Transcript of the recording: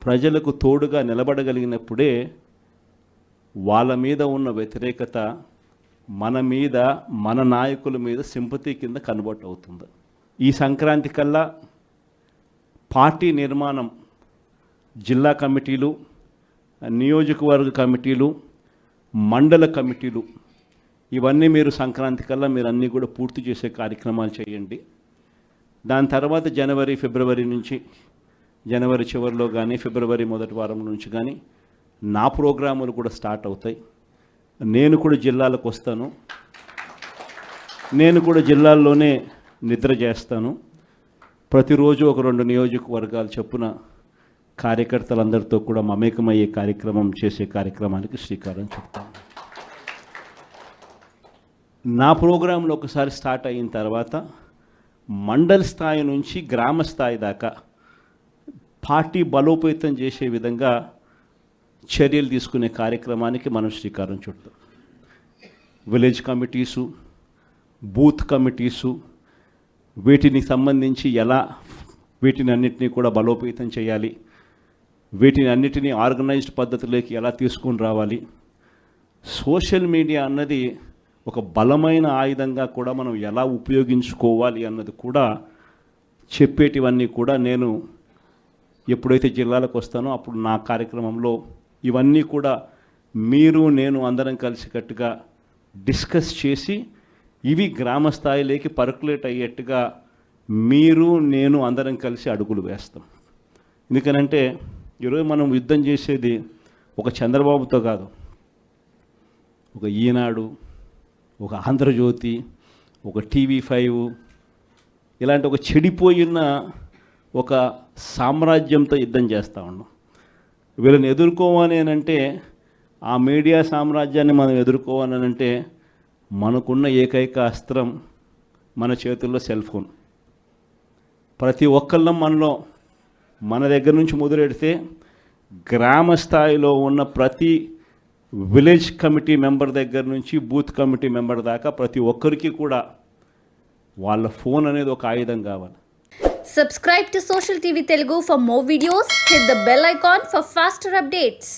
ప్రజలకు తోడుగా నిలబడగలిగినప్పుడే వాళ్ళ మీద ఉన్న వ్యతిరేకత మన మీద, మన నాయకుల మీద సింపతి కింద కన్వర్ట్ అవుతుంది. ఈ సంక్రాంతి కల్లా పార్టీ నిర్మాణం, జిల్లా కమిటీలు, నియోజకవర్గ కమిటీలు, మండల కమిటీలు, ఇవన్నీ మీరు సంక్రాంతి కల్లా మీరు అన్నీ కూడా పూర్తి చేసే కార్యక్రమాలు చేయండి. దాని తర్వాత జనవరి, ఫిబ్రవరి నుంచి, జనవరి చివరిలో కానీ ఫిబ్రవరి మొదటి వారం నుంచి కానీ నా ప్రోగ్రాములు కూడా స్టార్ట్ అవుతాయి. నేను కూడా జిల్లాలకు వస్తాను, నేను కూడా జిల్లాల్లోనే నిద్ర చేస్తాను. ప్రతిరోజు ఒక 2 నియోజకవర్గాలు చొప్పున కార్యకర్తలందరితో కూడా మమేకమయ్యే కార్యక్రమం చేసే కార్యక్రమానికి శ్రీకారం చుడతాను. నా ప్రోగ్రాంలో ఒకసారి స్టార్ట్ అయిన తర్వాత మండల స్థాయి నుంచి గ్రామ స్థాయి దాకా పార్టీ బలోపేతం చేసే విధంగా చర్యలు తీసుకునే కార్యక్రమానికి మనం శ్రీకారం చుడతాం. విలేజ్ కమిటీసు, బూత్ కమిటీసు, వీటిని సంబంధించి ఎలా వీటిని అన్నిటినీ కూడా బలోపేతం చేయాలి, వీటిని అన్నిటినీ ఆర్గనైజ్డ్ పద్ధతిలోకి ఎలా తీసుకుని రావాలి, సోషల్ మీడియా అన్నది ఒక బలమైన ఆయుధంగా కూడా మనం ఎలా ఉపయోగించుకోవాలి అన్నది కూడా చెప్పేటివన్నీ కూడా నేను ఎప్పుడైతే జిల్లాలకు వస్తానో అప్పుడు నా కార్యక్రమంలో ఇవన్నీ కూడా మీరు నేను అందరం కలిసికట్టుగా డిస్కస్ చేసి ఇవి గ్రామ స్థాయిలోకి పర్కులేట్ అయ్యేట్టుగా మీరు నేను అందరం కలిసి అడుగులు వేస్తాం. ఎందుకనంటే ఈరోజు మనం యుద్ధం చేసేది ఒక చంద్రబాబుతో కాదు, ఒక ఈనాడు, ఒక ఆంధ్రజ్యోతి, ఒక TV5 ఇలాంటి ఒక చెడిపోయిన ఒక సామ్రాజ్యంతో యుద్ధం చేస్తూ ఉన్నాం. వీళ్ళని ఎదుర్కోవాలి అంటే, ఆ మీడియా సామ్రాజ్యాన్ని మనం ఎదుర్కోవాలి అంటే మనకున్న ఏకైక అస్త్రం మన చేతుల్లో సెల్ ఫోన్. ప్రతి ఒక్కళ్ళం మనలో మన దగ్గర నుంచి మొదలెడితే గ్రామ స్థాయిలో ఉన్న ప్రతి విలేజ్ కమిటీ మెంబర్ దగ్గర నుంచి బూత్ కమిటీ మెంబర్ దాకా ప్రతి ఒక్కరికి కూడా వాళ్ళ ఫోన్ అనేది ఒక ఆయుధం కావాలి. Subscribe to Social TV Telugu for more videos. Hit the bell icon for faster updates.